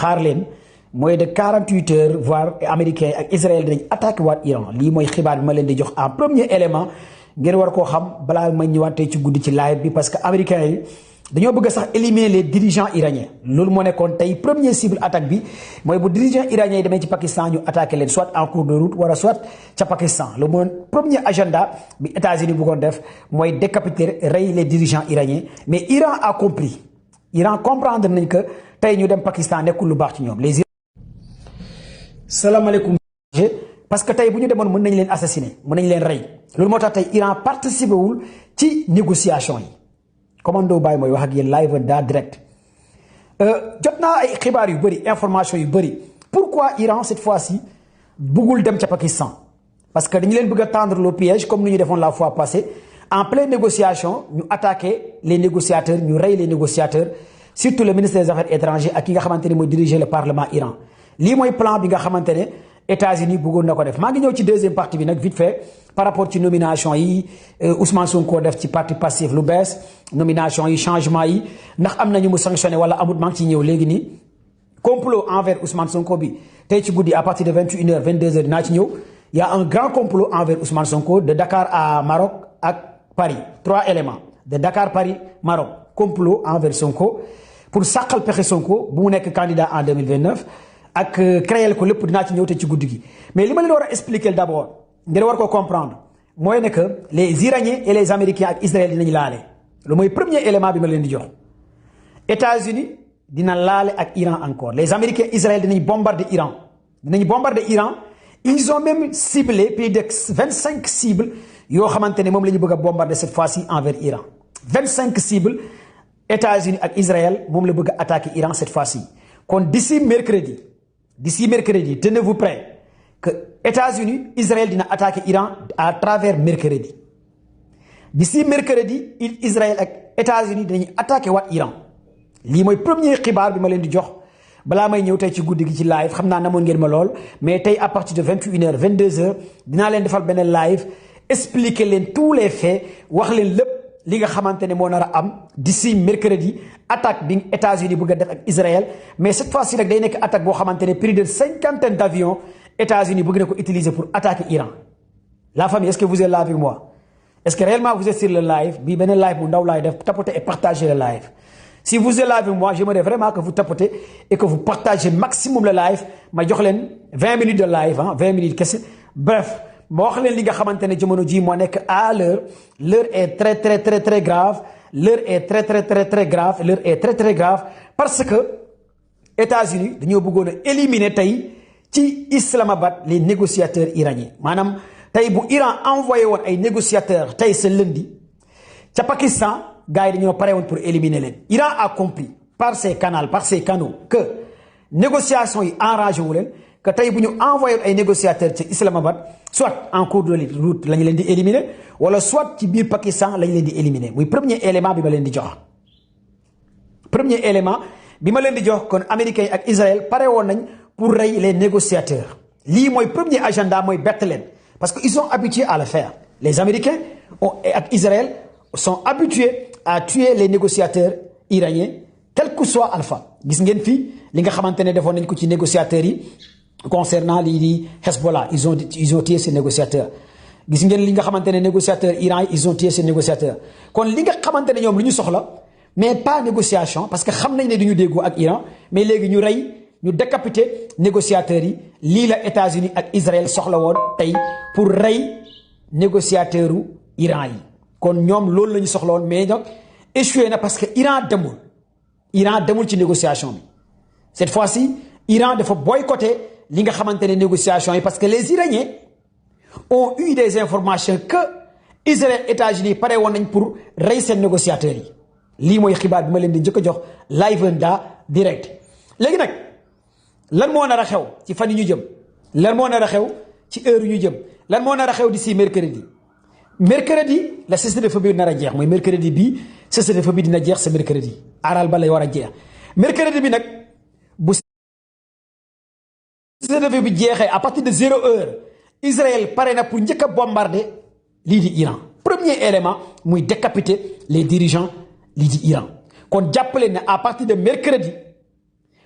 xaar leen mooy de 48 heures voire américain ak Israël dinañ attaqué waat Iran lii mooy xibaar bi ma leen di jox en premier élément ngeen war koo xam balaa ma ñëwaat tey ci guddi ci live bi parce que américains yi dañoo bëgg sax éliminer les dirigeants iraniens loolu moo nekkoon tey premier cible attaque bi mooy bu dirigeants iraniens yi demee ci Pakistan ñu attaqué leen soit en cours de route wala soit ca Pakistan le mooy premier agenda bi États-Unis bëggoon def mooy décapiter rey les dirigeants iraniens mais Iran a compris Iran comprendre nañ que tey ñu dem Pakistan nekkul lu baax ci ñoom les. salaamaaleykum. parce que tey bu ñu demoon mën nañ leen assassiner mën nañ leen rey loolu moo tax tey Iran participé wul ci négociation yi. commando Baye mooy wax ak yéen live da direct jot naa ay xibaar yu bëri information yu bëri pourquoi Iran cette fois-ci bëggul dem ca Pakistan parce que dañu leen bëgg a tendre le piège comme ni ñu defoon la fois passée en pleine négociation ñu attaqué les négociateurs ñu rey les négociateurs surtout le ministre des affaires étrangères ak ki nga xamante ne mooy diriger le parlement Iran lii mooy plan bi nga xamante ne États-Unis bëggoon na ko def maa ngi ñëw ci deuxième partie bi nag vite fait par rapport ci nomination yi Ousmane Sonko def ci parti Pastef lu bees nomination yi changement yi ndax am na ñu mu sanctionné wala amut maa ngi ciy ñëw léegi nii complot envers Ousmane Sonko bi tey ci guddi à partir de 21h 22h dinaa ci ñëw y a un grand complot envers Ousmane Sonko de Dakar à Maroc ak Paris 3 éléments de Dakar Paris Maroc complot envers Sonko pour sàqal pexe Sonko bu mu nekk candidat en 2029 ak créer ko lépp dinaa ci ñëw te ci guddi gi mais li ma leen war a expliquer d'abord ngeen war ko comprendre mooy ne que les Iraniens et les Américains ak Israël dinañ laale lu mooy premier élément bi ma leen di jox États-Unis dina laale ak Iran encore les Américains Israël dinañ bombarder Iran ils ont même ciblé plus de 25 cibles yoo xamante ne moom la ñu bëgg a bombarder cette fois-ci envers Iran 25 cibles États-Unis ak Israël moom la bëgg a attaquer Iran cette fois-ci kon d'ici mercredi tenez-vous prêts que États-Unis Israël dina attaquer Iran à travers mercredi d'ici mercredi Israël ak États-Unis dinañu attaquer waat Iran lii mooy premier xibaar bi ma leen di jox balaa may ñëw tey ci guddi gi ci live xam naa namoon ngeen ma lool mais tey à partir de 21h 22h dinaa leen defal benn live expliquer leen tous les faits wax leen lépp li nga xamante ne moo nar a am d'ici mercredi attaque bi États-Unis bëgg a def ak Israël mais cette fois-ci nag day nekk attaque boo xamante ne plus de 50 d'avions États-Unis bëgg na ko utiliser pour attaquer Iran la famille est-ce que vous êtes là avec moi est-ce que réellement vous êtes sur le live bii benn live bu ndaw laay def tapotez et partagez le live si vous êtes là avec moi j'aimerais vraiment que vous tapotez et que vous partagez maximum le live ma jox leen 20 minutes de live 20 minutes kese bref ma wax leen li nga xamante ne jamono ji moo nekk à l'heure est très grave l'heure est très grave l'heure est très grave parce que États-Unis dañoo bëggoon a éliminer tey ci Islamabad les négociateurs iraniens maanaam tey bu Iran envoyé woon ay négociateurs tey ce lundi ca Pakistan gars yi dañoo pare woon pour éliminer leen Iran a compris par ses canaux que négociations yi enragé wu leen que tey bu ñu envoyé ay négociateurs ci Islamabad soit en cours de route la ñu leen di éliminer wala soit ci biir Pakistan la ñu leen di éliminer muy premier élément bi ma leen di jox kon américains yi ak Israël pare woon nañ pour rey les négociateurs lii mooy premier agenda mooy bett leen parce que ils sont habitués à le faire les Américains ak Israël sont habitués à tuer les négociateurs iraniens quel que soit alpha gis ngeen fii li nga xamante ne defoon nañ ko ci négociateurs yi concernant lii di Hezbollah ils ont tué ces négociateurs gis ngeen li nga xamante ne négociateurs Iran yi ils ont tué ces négociateurs kon li nga xamante ne ñoom lu ñu soxla mais pas négociation parce que xam nañ ne duñu déggoo ak Iran mais léegi ñu décapiter négociateurs yi lii la États-Unis ak Israël soxla woon tey pour rey négociateurs u Iran yi kon ñoom loolu la ñu soxla woon mais nag échoué na parce que Iran demul ci négociation bi cette fois-ci Iran dafa boycotté li nga xamante ne négociation yi parce que les Iraniens ont eu des informations que Israël États-Unis pare woon nañ pour rey seen négociateurs yi lii mooy xibaar bi ma leen di njëkk a jox live da direct léegi nag lan moo nar a xew ci fan yi ñu jëm lan moo nar a xew ci heure yu ñu jëm lan moo nar a xew d'ici mercredi la cessez-le-feu bi nar a jeex mooy mercredi bii cessez-le-feu bi dina jeex sa mercredi aral ba lay war a jeex mercredi bi nag bu cessez-le-feu bi jeexee à partir de 0h Israël pare na pour njëkk a bombarder lii di Iran premier élément muy décapiter les dirigeants lii di Iran kon jàppale ne à partir de mercredi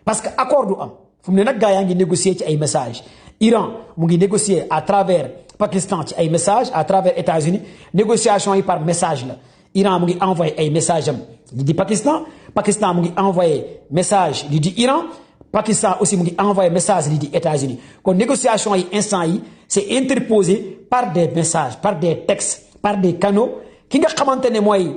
parce que accord du am fu mu ne nag gaa yaa ngi négocier ci ay messages Iran mu ngi négocier à travers Pakistan ci ay messages à travers États-Unis négociation yi par message la Iran mu ngi envoyé ay messages am li di Pakistan Pakistan mu ngi envoyé message li di Iran Pakistan aussi mu ngi envoyé message li di États-Unis kon négociation yi instant yi c'est interposé par des messages par des textes par des canaux ki nga xamante ne mooy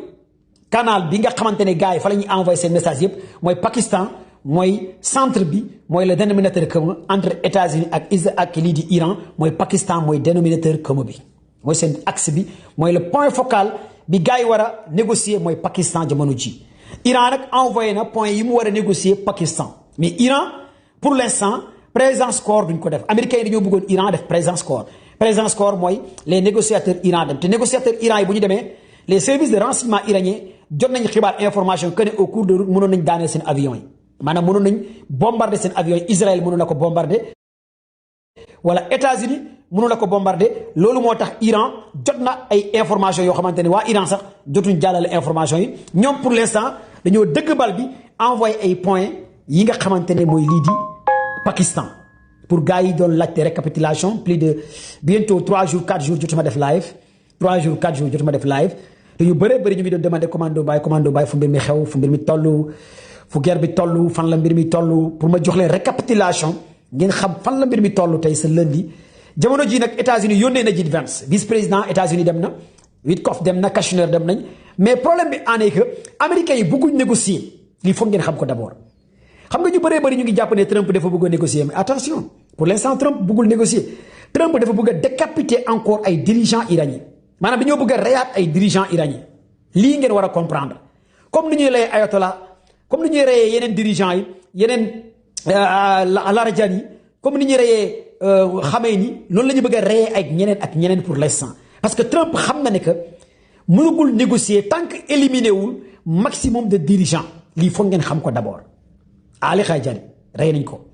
canal bi nga xamante ne gars yi fa la ñuy envoyé seen message yëpp mooy Pakistan mooy centre bi mooy le dénominateur commun entre États-Unis ak lii di Iran mooy Pakistan mooy dénominateur commun bi mooy seen axe bi mooy le point focal bi gars yi war a négocier mooy Pakistan jamono ji Iran nag envoyé na point yi mu war a négocier Pakistan mais Iran pour l'instant présence corps duñ ko def américains yi dañoo bëggoon Iran def présence corps mooy les négociateurs Iran dem te négociateurs Iran yi bu ñu demee les services de renseignement iranien jot nañ xibaar information que ne au cours de route mënoon nañ daaneel seen avion yi maanaam mënoon nañ bombarder seen avion yi Israël mënoon na ko bombarder wala États-Unis mënoon na ko bombarder loolu moo tax Iran jot na ay information yoo xamante ne waa Iran sax jotuñ jàllale information yi ñoom pour l'instant dañoo dëgg bal bi envoyé ay points yi nga xamante ne mooy lii di Pakistan pour gars yi doon laajte récapitulation plus de bientôt 3 jours 4 jours jotuma def live 3 jours 4 jours jotuma def live te ñu bëree bëri ñu ngi doon demandé commando baay fu mbir mi xew fu mbir mi toll fu guerre bi toll fan la mbir mi toll pour ma jox leen récapitulation ngeen xam fan la mbir mi toll tey sa lundi jamono ji nag États-Unis yónnee na JD Vance vice président États-Unis dem na Witkoff dem na Kushner dem nañ mais problème bi en est que américains yi bëgguñ négocier lii foog ngeen xam ko d'abord xam nga ñu bëree bëri ñu ngi jàpp ne Trump dafa bëgg a négocier mais attention pour l'instant Trump bëggul négocier Trump dafa bëgg a décapiter encore ay dirigeants iraniens maanaam dañoo bëgg a reyaat ay dirigeants iraniens lii ngeen war a comprendre comme ni ñuy reyee ayatollah comme ni ñuy reyee yeneen dirigeants yi yeneen Larijani yi comme ni ñuy reyee Khamenei loolu la ñu bëgg a reyee ak ñeneen pour l'instant parce que Trump xam na ne que mënugul négocier tant que éliminé wul maximum de dirigeants lii foog ngeen xam ko d'abord Ali Khamenei rey nañ ko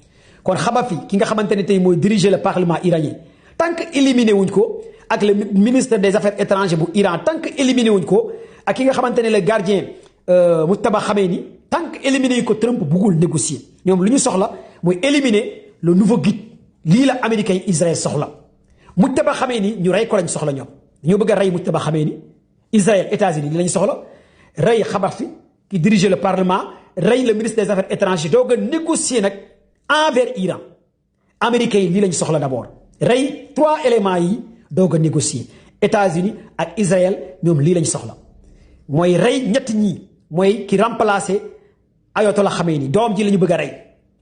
kon Khadafi ki nga xamante ne tey mooy diriger le parlement iranien tant que éliminé wuñ ko ak le ministre des affaires étrangères bu Iran tant que éliminé wuñ ko ak ki nga xamante ne le gardien Mujtaba Khamenei tant que éliminé wuñ ko Trump buggul négocier ñoom lu ñu soxla mooy éliminer le nouveau guide lii la américain Israël soxla Mujtaba Khamenei ñu rey ko lañ soxla ñoom ñoo bëgg a rey Mujtaba Khamenei Israël États-Unis li lañ soxla rey Khadafi qui dirige le parlement rey le ministre des affaires étrangères doog a négocier nag envers Iran américains yi lii lañ soxla d'abord rey 3 éléments yi doog a négocier États-Unis ak Israël ñoom lii lañ soxla mooy rey ñett ñi mooy ki remplacer Ayatollah Khamenei doom ji la ñu bëgg a rey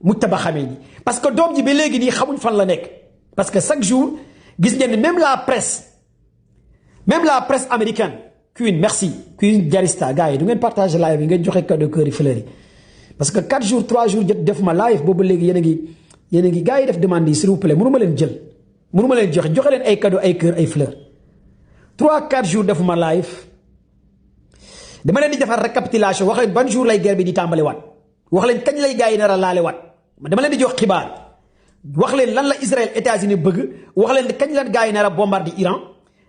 Mujtaba Khamenei parce que doom ji ba léegi nii xamuñ fan la nekk parce que chaque jour gis ngeen ne même la presse américaine Queen merci Queen Jarista gars yi du ngeen partager live yi ngeen joxe cadeau cœur yi fleurs yi parce que 4 jours 3 jours jot def ma live boobu léegi yéen a ngi gars yi def demande yi s'il vous plaît mënu ma leen jël mënu ma leen joxe leen ay cadeau ay cœur ay fleurs 3-4 jours defuma live dama leen di defar récapitulation wax leen ban jour lay guerre bi di tàmbali waat wax leen kañ lay gars yi nar a laale waat dama leen di jox xibaar wax leen lan la Israël États-Unis bëgg wax leen kañ la gars yi nar a bombarder Iran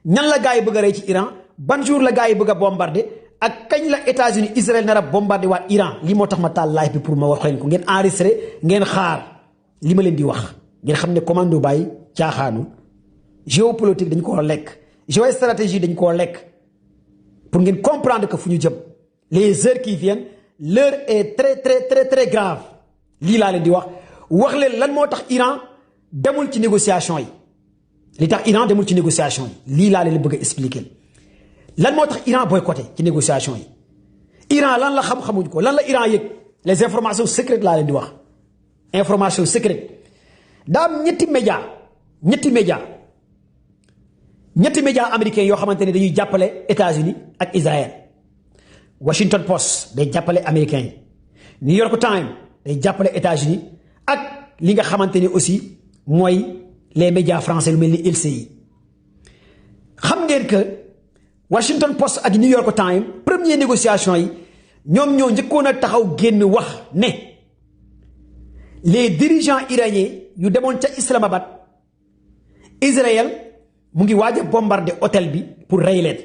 ñan la gars yi bëgg a rey ci Iran ban jour la gars yi bëgg a bombarder ak kañ la États-Unis Israël nar a bombarder waat Iran lii moo tax ma taal live bi pour ma wax leen ko ngeen enregistré ngeen xaar li ma leen di wax ngeen xam ne commando bàyyi caaxaanu géopolitique dañ koo lekk géostratégie dañ koo lekk pour ngeen comprendre que fu ñu jëm les heures qui viennent l'heure est très grave lii laa leen di wax leen lan moo tax Iran demul ci négociation yi li tax Iran demul ci négociation yi lii laa leen bëgg a expliquer lan moo tax Iran boycotté ci négociation yi Iran lan la xamuñ ko lan la Iran yëg les informations secrètes laa leen di wax information secrète daa am ñetti média américains yoo xamante ne dañuy jàppale États-Unis ak Israël Washington Post day jàppale américains yi New York Times day jàppale États-Unis ak li nga xamante ne aussi mooy les médias français lu mel ni LCI xam ngeen que Washington Post ak New York Times première négociation yi ñoom ñoo njëkkoon a taxaw génn wax ne les dirigeants iraniens yu demoon ca Islamabad Israël mu ngi waaj a bombarder hôtel bi pour rey leen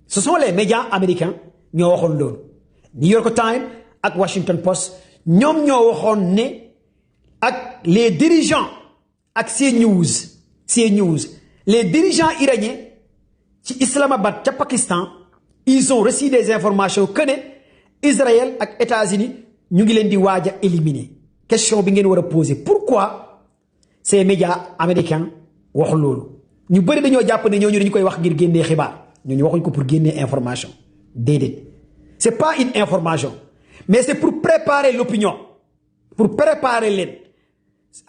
ce sont les médias américains ñoo waxoon loolu New York Times ak Washington Post ñoom ñoo waxoon ne les dirigeants ak CNews les dirigeants iraniens ci Islamabad ca Pakistan ils ont reçu des informations que ne Israël ak États-Unis ñu ngi leen di waaj a éliminer question bi ngeen war a poser pourquoi ces médias américains wax loolu ñu bëri dañoo jàpp ne ñooñu dañu koy wax ngir génnee xibaar ñooñu waxuñ ko pour génnee information déedéet c'est pas une information mais c'est pour préparer l'opinion pour préparer leen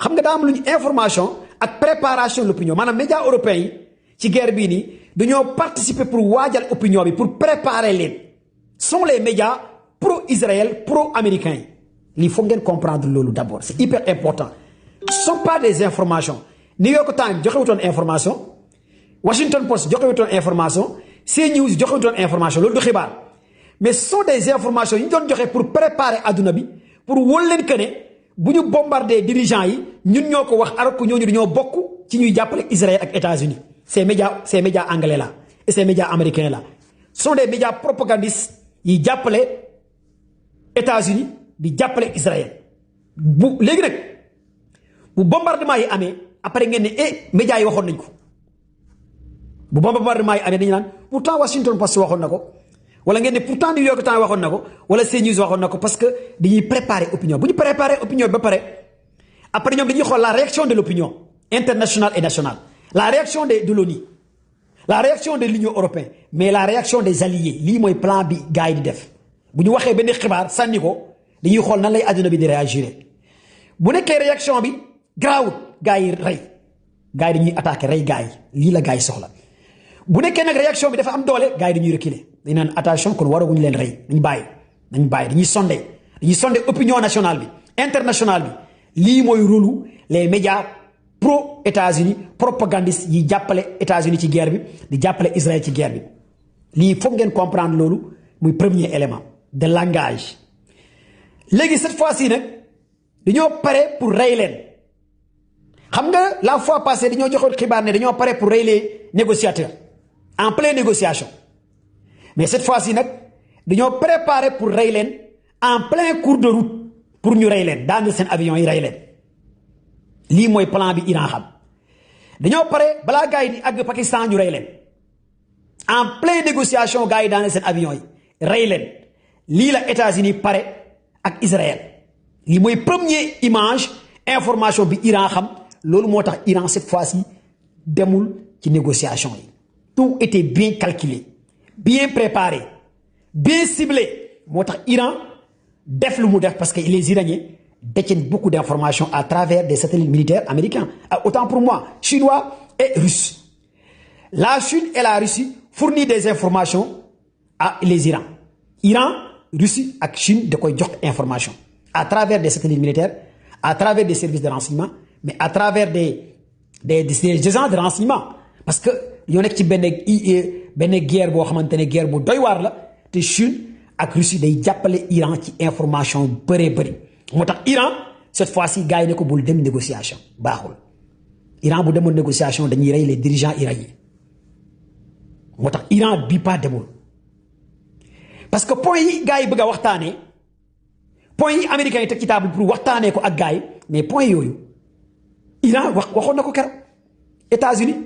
xam nga daa am lu ñu information ak préparation l'opinion maanaam médias européens yi ci guerre bii nii dañoo participer pour waajal opinion bi pour préparer leen sont les médias pro-Israël pro-américains yi lii foog ngeen comprendre loolu d'abord c'est hyper important ce sont pas des informations New York Times joxewutoon information Washington Post joxewutoon information CNews joxewutoon information loolu du xibaar mais ce sont des informations yi ñu doon joxe pour préparer adduna bi pour wóol leen que ne bu ñu bombardé dirigeants yi ñun ñoo ko wax alors que ñooñu dañoo bokk ci ñuy jàppale Israël ak États-Unis ces médias anglais là et ces médias américains là sont des médias propagandistes yi jàppale États-Unis di jàppale Israël bu léegi nag bu bombardement yi amee après ngeen ne médias yi waxoon nañ ko bu bombardement yi amee dañu naan pourtant Washington Post waxoon na ko wala ngeen ne pourtant New York Times waxoon na ko wala CNews waxoon na ko parce que dañuy préparer opinion bu ñu préparer opinion ba pare après ñoom dañuy xool la réaction de l'opinion internationale et nationale la réaction de l'ONU la réaction de l'Union européenne mais la réaction des alliés lii mooy plan bi gars yi di def bu ñu waxee benn xibaar sànni ko dañuy xool nan lay àdduna bi di réagir bu nekkee réaction bi garaawul gars yi rey gars yi dañuy attaquer rey gars yi lii la gars yi soxla bu nekkee nag réaction bi dafa am doole gars yi dañuy reculer dañ naan attention kon waraguñu leen rey dañu bàyyi dañuy sonder opinion nationale bi internationale bi lii mooy rôle les médias pro États-Unis propagandistes yi jàppale États-Unis ci guerre bi di jàppale Israël ci guerre bi lii foog ngeen comprendre loolu muy premier élément de langage léegi cette fois-ci nag dañoo pare pour rey leen xam nga la fois passée dañoo joxoon xibaar ne dañoo pare pour rey les négociateurs en pleine négociation mais cette fois-ci nag dañoo préparer pour rey leen en plein cours de route pour ñu rey leen daaneel seen avion yi rey leen lii mooy plan bi Iran xam dañoo pare balaa gars yi di àgg Pakistan ñu rey leen en pleine négociation gars yi daaneel seen avion yi rey leen lii la États-Unis pare ak Israël lii mooy première image information bi Iran xam loolu moo tax Iran cette fois-ci demul ci négociation yi tout était bien calculé bien préparé bien ciblé moo tax Iran def lu mu def parce que les Iraniens détiennent beaucoup d'informations à travers des satellites militaires américains autant pour moi chinois et russes la Chine et la Russie fournissent des informations à les Iran Russie ak Chine da koy jox information à travers des satellites militaires à travers des services de renseignement mais à travers des agents de renseignement parce que ñoo nekk ci benn guerre boo xamante ne guerre bu doy waar la te Chine ak Russie day jàppale Iran ci information bëree bëri moo tax Iran cette fois-ci gars yi ne ko bul dem négociation baaxul Iran bu demoon négociation dañuy rey les dirigeants iraniens moo tax Iran bi pas demul parce que point yi gars yi bëgg a waxtaanee point yi américains yi teg ci table pour waxtaanee ko ak gars yi mais point yooyu Iran waxoon na ko keroog États-Unis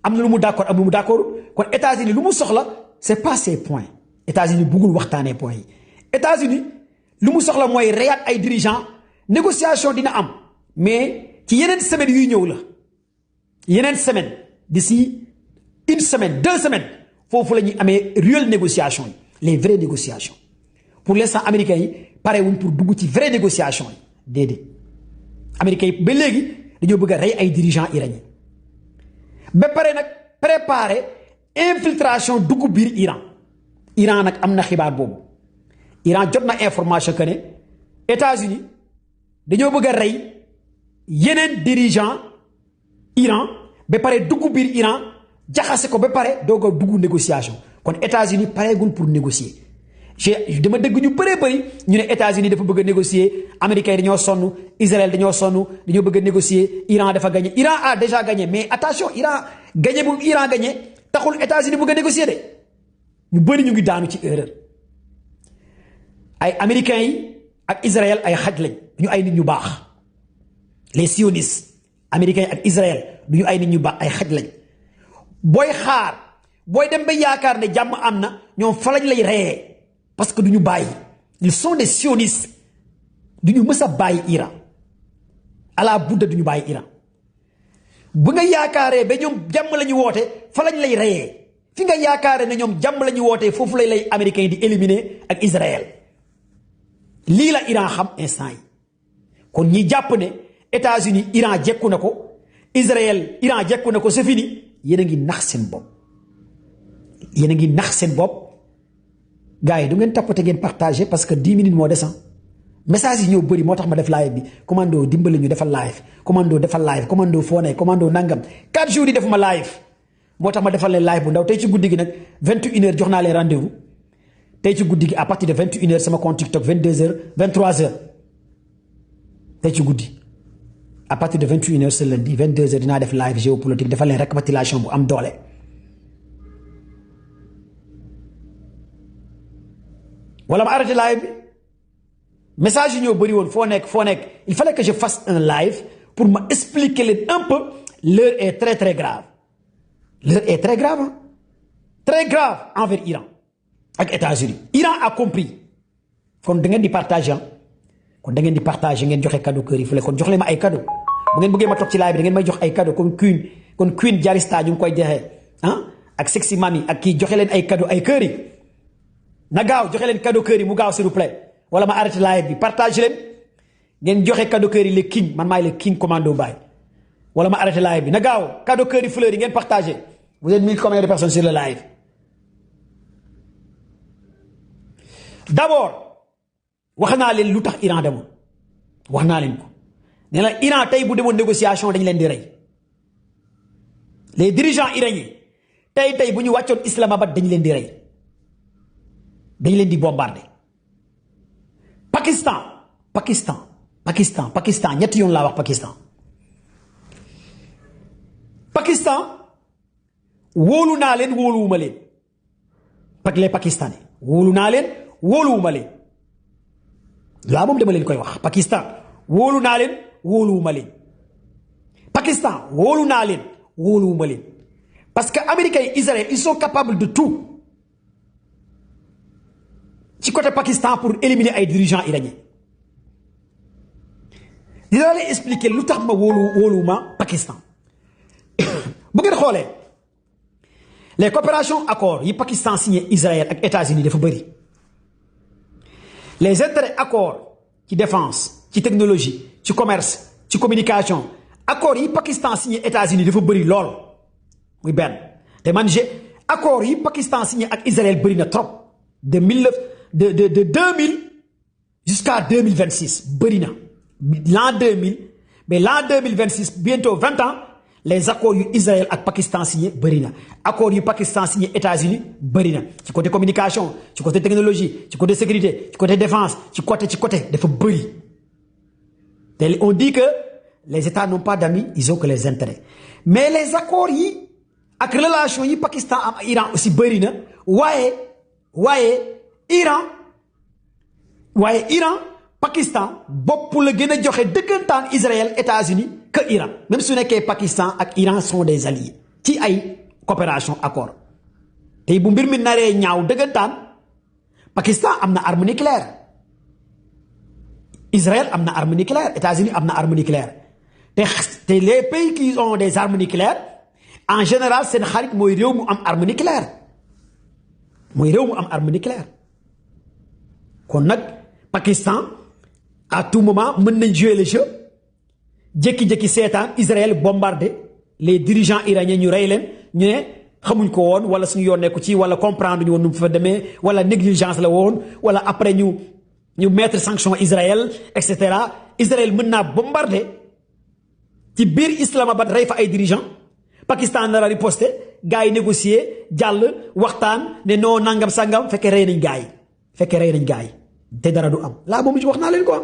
am na lu mu d'accord am lu mu d'accord kon États-Unis lu mu soxla c'est pas ces points États-Unis bëggul waxtaanee points yi États-Unis lu mu soxla mooy reyaat ay dirigeants négociation dina am mais ci yeneen semaine yuy ñëw la yeneen semaine d'ici une semaine 2 semaines foofu la ñuy amee réelle négociation yi les vraies négociations pour l'instant américains yi pare wuñ pour dugg ci vraies négociations yi déedéet américains yi ba léegi dañoo bëgg a rey ay dirigeants iraniens ba pare nag préparer infiltration dugg biir Iran nag am na xibaar boobu Iran jot na information que ne États-Unis dañoo bëgg a rey yeneen dirigeants Iran ba pare dugg biir Iran jaxase ko ba pare doog a dugg négociation kon États-Unis pareegul pour négocier dama dégg ñu bëree bëri ñu ne États-Unis dafa bëgg a négocier américains yi dañoo sonn Israël dañoo sonn dañoo bëgg a négocier Iran dafa gagné Iran a déjà gagné mais attention Iran gagné bu Iran gagné taxul États-Unis bëgg a négocier de ñu bëri ñu ngi daanu ci erreur ay américains yi ak Israël ay xaj lañ ñu ay nit ñu baax les sionistes américains ak Israël du ñu ay nit ñu baax ay xaj lañ booy xaar booy dem ba yaakaar ne jàmm am na ñoom fa lañ lay reyee parce que du ñu bàyyi ils sont des sionistes du ñu mës a bàyyi Iran à la budda du ñu bàyyi Iran bu nga yaakaaree ba ñoom jàmm la ñu woote fa lañ lay reyee fi nga yaakaaree ne ñoom jàmm la ñu wootee foofu lay américains di éliminer ak Israël lii la Iran xam instant yi kon ñi jàpp ne États-Unis Iran jekku na ko Israël Iran jekku na ko c'est fini yéen a ngi nax seen bopp yéen a ngi nax seen bopp gars yi du ngeen tapote ngeen partagé parce que 10 minutes moo des message yi ñëw bëri moo tax ma def live bi commando dimbali ñu defal live commando foo ne commando nangam 4 jours yi defuma live moo tax ma defal leen live bu ndaw tey ci guddi gi nag 21h jox naa leen rendez-vous tey ci guddi gi à partir de 21h sama compte TikTok 22h 23h tey ci guddi à partir de 21h ce lundi 22h dinaa def live géopolitique defal leen récapitulation bu am doole. wala ma arrêté live bi message yi ñoo bëri woon foo nekk il fallait que je fasse un live pour ma expliquer leen un peu l'heure est très très grave l'heure est très grave hein? Très grave envers Iran ak États-Unis Iran a compris kon da ngeen di partager kon da ngeen di partager ngeen joxe cadeau kër yi fële kon jox leen ma ay cadeau bu ngeen bëggee ma toog ci live bi da ngeen may jox ay cadeau comme Queen Jarista ñu ngi koy joxe ah ak Sexy Mami ak kii joxe leen ay cadeau ay kër yi na gaaw joxe leen cadeau kër yi mu gaaw s'il vous plaît wala ma arrêté live bi partage leen ngeen joxe cadeau kër yi le king man maay le king commando baay wala ma arrêté live bi na gaaw cadeau kër yi fleur yi ngeen partagé vous êtes 1000 combien de personnes sur le live. D'abord wax naa leen lu tax Iran demoon wax naa leen ko nee na Iran tey bu demoon négociation dañ leen di rey les dirigeants iraniens tey bu ñu wàccoon Islamabad dañ leen di rey dañ leen di bombarder. Pakistan ñetti yoon laa wax Pakistan wóolu naa leen wóoluwuma leen les Pakistanais wóolu naa leen wóoluwuma leen laa moom dama leen koy wax Pakistan wóolu naa leen wóoluwuma leen Pakistan wóolu naa leen wóoluwuma leen parce que américains et Israël ils sont capables de tout ci côté Pakistan pour éliminer ay dirigeants iraniens dinaa leen expliquer lu tax ma wóoluwuma Pakistan bu ngeen xoolee les coopérations accords yi Pakistan signé Israël ak États-Unis dafa bëri les intérêts accords ci défense ci technologie ci commerce ci communication accords yi Pakistan signé États-Unis dafa bëri lool muy benn te man accords yi Pakistan signé ak Israël bëri na trop de 2000 jusqu'à 2026 bëri na l'an 2000 mais l'an 2026 bientôt 20 ans les accords yu Israël ak Pakistan signé bëri na accords yu Pakistan signé États-Unis bëri na ci côté communication ci côté technologie ci côté sécurité ci côté défense ci côté dafa bëri te on dit que les États n'ont pas d'amis ils ont que les intérêts mais les accords yi ak relation yi Pakistan am Iran aussi bëri na waaye Iran Pakistan bopp la gën a joxe dëggantaan Israël États-Unis que Iran même su nekkee Pakistan ak Iran sont des alliés ci ay coopération accord tey bu mbir mi naree ñaaw dëggantaan Pakistan am na arme nucléaire Israël am na arme nucléaire États-Unis am na arme nucléaire te les pays qui ont des armes nucléaires en général seen xarit mooy réew mu am arme nucléaire kon nag Pakistan à tout moment mën nañ jouer le jeu jékki-jékki seetaan Israël bombardé les dirigeants iraniens ñu rey leen ñu ne xamuñ ko woon wala suñu yoon nekku ci wala comprendre ñu woon nu mu fa demee wala négligence la woon wala après ñu mettre sanction Israël et cetera Israël mën naa bombardé ci biir Islamabad rey fa ay dirigeants Pakistan nar a riposter gars yi négocier jàll waxtaan ne noo nangam sangam fekkee rey nañ gars yi te dara du am laa moom ci wax naa leen ko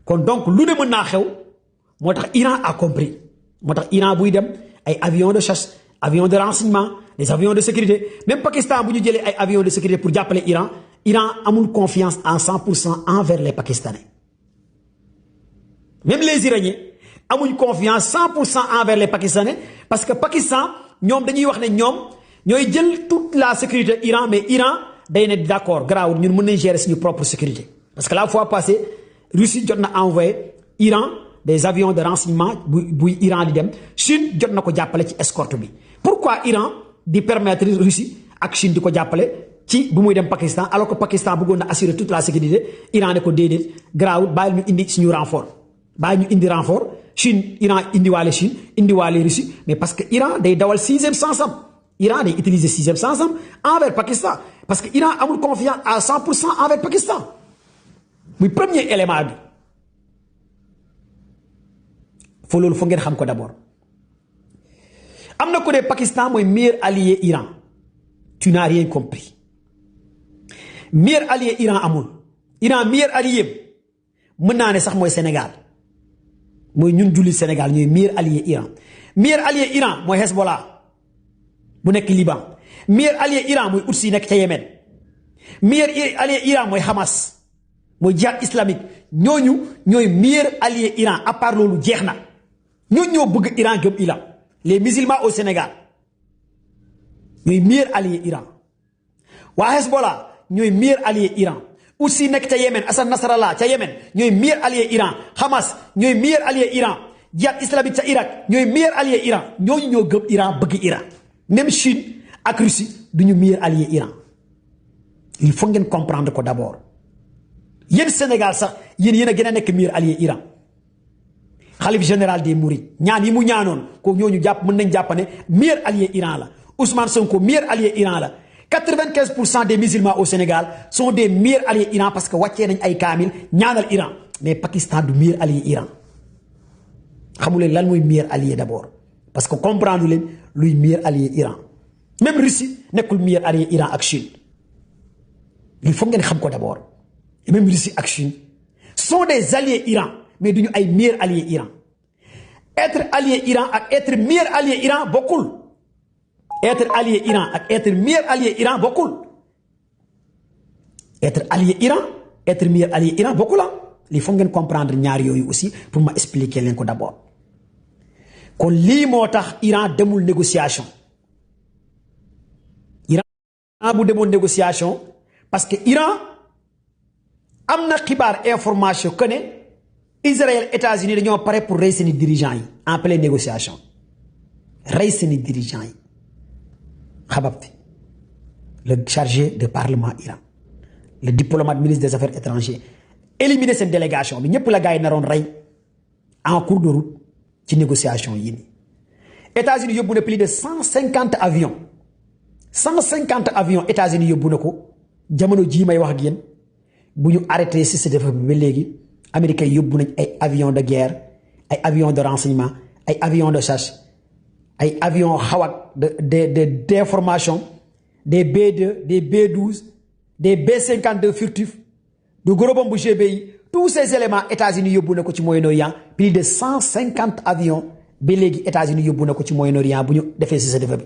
kon donc lu ne mën naa xew moo tax Iran a compris moo tax Iran buy dem ay avions de chasse avions de renseignement des avions de sécurité même Pakistan bu ñu jëlee ay avions de sécurité pour jàppale Iran amul confiance en 100% envers les Pakistanais même les Iraniens amuñ confiance 100% envers les Pakistanais parce que Pakistan ñoom dañuy wax ne ñoom ñooy jël toute la sécurité Iran mais Iran day ne d'accord garaawul ñun mën nañ gérer suñu propre sécurité parce que la fois passée Russie jot na envoyé Iran des avions de renseignement buy Iran di dem Chine jot na ko jàppale ci escorte bi pourquoi Iran di permettre Russie ak Chine di ko jàppale ci bu muy dem Pakistan alors que Pakistan bëggoon na assurer toute la sécurité Iran ne ko déedéet garaawul bàyyil ñu indi suñu renfort bàyyi ñu indi renfort Chine Iran indiwaale Chine indiwaale Russie mais parce que Iran day dawal 6e sens am Iran day utiliser 6e sens am envers Pakistan parce que Iran amul confiance à 100% envers Pakistan muy premier élément bi foo loolu foo ngeen xam ko d'abord am na ko ne Pakistan mooy meilleur allié Iran tu n'as rien compris meilleur allié Iran amul Iran meilleur allié mën naa ne sax mooy Sénégal mooy ñun julli Sénégal ñooy meilleur allié Iran mooy Hezbollah bu nekk Liban meilleur allié Iran mooy Houthi nekk ca Yémen meilleur allié Iran mooy Hamas mooy Jihad islamique ñooñu ñooy meilleur allié Iran à part loolu jeex na ñooñu ñoo bëgg Iran gëm Iran les musulmans au Sénégal ñooy meilleur allié Iran waa Hezbollah ñooy meilleur allié Iran Houthi nekk ca Yémen Hassan Nasrallah ca Yémen ñooy meilleur allié Iran Hamas ñooy meilleur allié Iran Jihad islamique ca Irak ñooy meilleur allié Iran ñooñu ñoo gëm Iran bëgg Iran même Chine ak Russie duñu meilleur allié Iran il faut ngeen comprendre ko d'abord yéen Sénégal sax yéen a gën a nekk meilleur allié Iran xalif général des Mourides ñaan yi mu ñaanoon ko ñooñu jàpp mën nañ jàpp ne meilleur allié Iran la Ousmane Sonko meilleur allié Iran la 95% des musulmans au Sénégal sont des meilleurs alliés Iran parce que wàccee nañ ay kaamil ñaanal Iran mais Pakistan du meilleur allié Iran xamu leen lan mooy meilleur allié d'abord parce que comprendre leen luy meilleur allié Iran même Russie nekkul meilleur allié Iran ak Chine il faut ngeen xam ko d'abord et même Russie ak Chine sont des alliés Iran mais duñu ay meilleur allié Iran être allié Iran ak être meilleur allié Iran bokkul être allié Iran ak être meilleur allié Iran bokkul être allié Iran être meilleur allié Iran bokkul ah il faut ngeen comprendre ñaar yooyu aussi pour ma expliquer leen ko d'abord kon lii moo tax Iran demul négociation Iran bu demoon négociation parce que Iran am na xibaar information que ne Israël États-Unis dañoo pare pour rey seeni dirigeants yi en pleine négociation rey seeni dirigeants yi Khababti le chargé de parlement Iran le diplomate ministre des affaires étrangères éliminer cette délégation bi ñëpp la gars yi naroon rey en cours de route ci négociation yi nii États-Unis yóbbu na plus de 150 avions États-Unis yóbbu na ko jamono jii may wax ak yéen bu ñu arrêté si ce débat bi ba léegi américains yóbbu nañ ay avions de guerre ay avions de renseignement ay avions de chasse ay avions xawat d'information des B2 des B12 des B52 furtifs du gros bombe GBI tous ces éléments États-Unis yóbbu na ko ci Moyen-Orient plus de 150 avions ba léegi États-Unis yóbbu na ko ci Moyen-Orient bu ñu defee si sa defa bi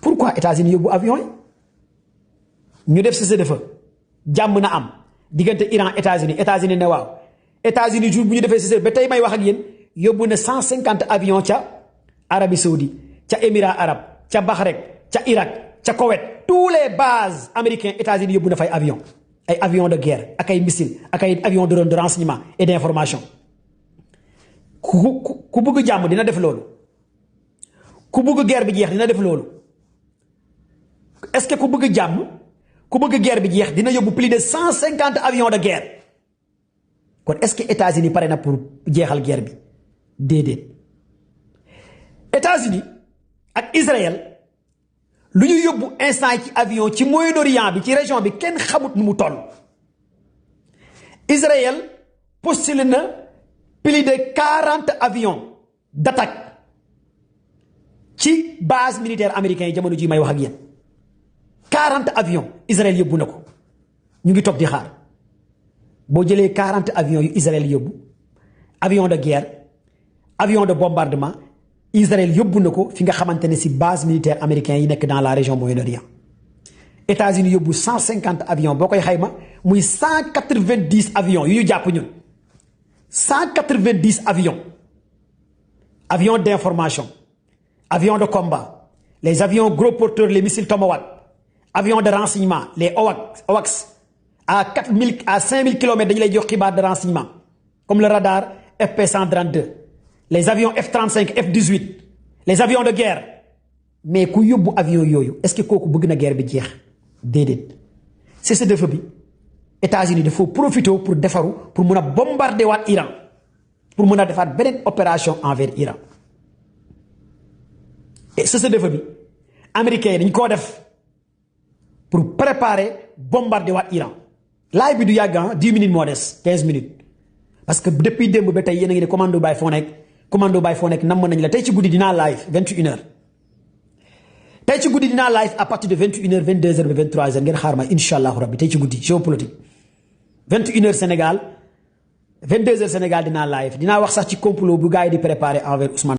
pourquoi États-Unis yóbbu avions yi ñu def si sa defa jàmm na am diggante Iran États-Unis ne waaw États-Unis jour bu ñu defee si sa ba tey may wax ak yéen yóbbu na 150 avions ca Arabie Saoudite ca Émirats arabes ca Bahreïn ca Irak ca Koweït tous les bases américains États-Unis yóbbu na fay avions ay avions de guerre ak ay missiles ak ay avions de renseignement et d'information ku bëgg jàmm dina def loolu ku bëgg guerre bi jeex dina def loolu est-ce que ku bëgg jàmm ku bëgg guerre bi jeex dina yóbbu plus de 150 avions de guerre kon est-ce que États-Unis pare na pour jeexal guerre bi déedéet États-Unis ak Israël lu ñu yóbbu instant ci avion ci Moyen-Orient bi ci région bi kenn xamut nu mu toll Israël postulé na plus de 40 avions d'attaque ci base militaire américain yi jamono ji may wax ak yéen 40 avions Israël yóbbu na ko ñu ngi toog di xaar boo jëlee 40 avions yu Israël yóbbu avion de guerre avion de bombardement Israël yóbbu na ko fi nga xamante ne si base militaire américain yi nekk dans la région Moyen-Orient États-Unis yóbbu 150 avions boo koy xayma muy 190 avions yu ñu jàpp ñun 190 avions d'information, avions de combat, les avions gros porteurs, les missiles Tomahawk, avions de renseignement, les AWACS, à 5000 km dañu lay jox xibaar de renseignement, comme le radar FP132, les avions F-35, F-18, les avions de guerre. Mais ku yóbbu avion yooyu est-ce que kooku bëgg na guerre bi jeex déedéet. C'est ce défi bi États-Unis dafa profiter pour defaru pour mun a bombarder waat Iran pour mun a defaat beneen opération envers Iran. Et c'est ce défi bi américains yi dañ koo def pour préparer bombarder waat Iran. laay bi du yàgg 10 minutes moo des 15 minutes parce que depuis démb ba tey yéen a ngi ne commando bay foo nekk namm nañ la tey ci guddi dinaa live 21h. tey ci guddi dinaa live à partir de 21h 22h ba 23h ngeen xaar ma incha allahu rabbi tey ci guddi géopolitique 21h Sénégal 22h Sénégal dinaa live dinaa wax sax ci complot bu gars yi di préparer envers Ousmane.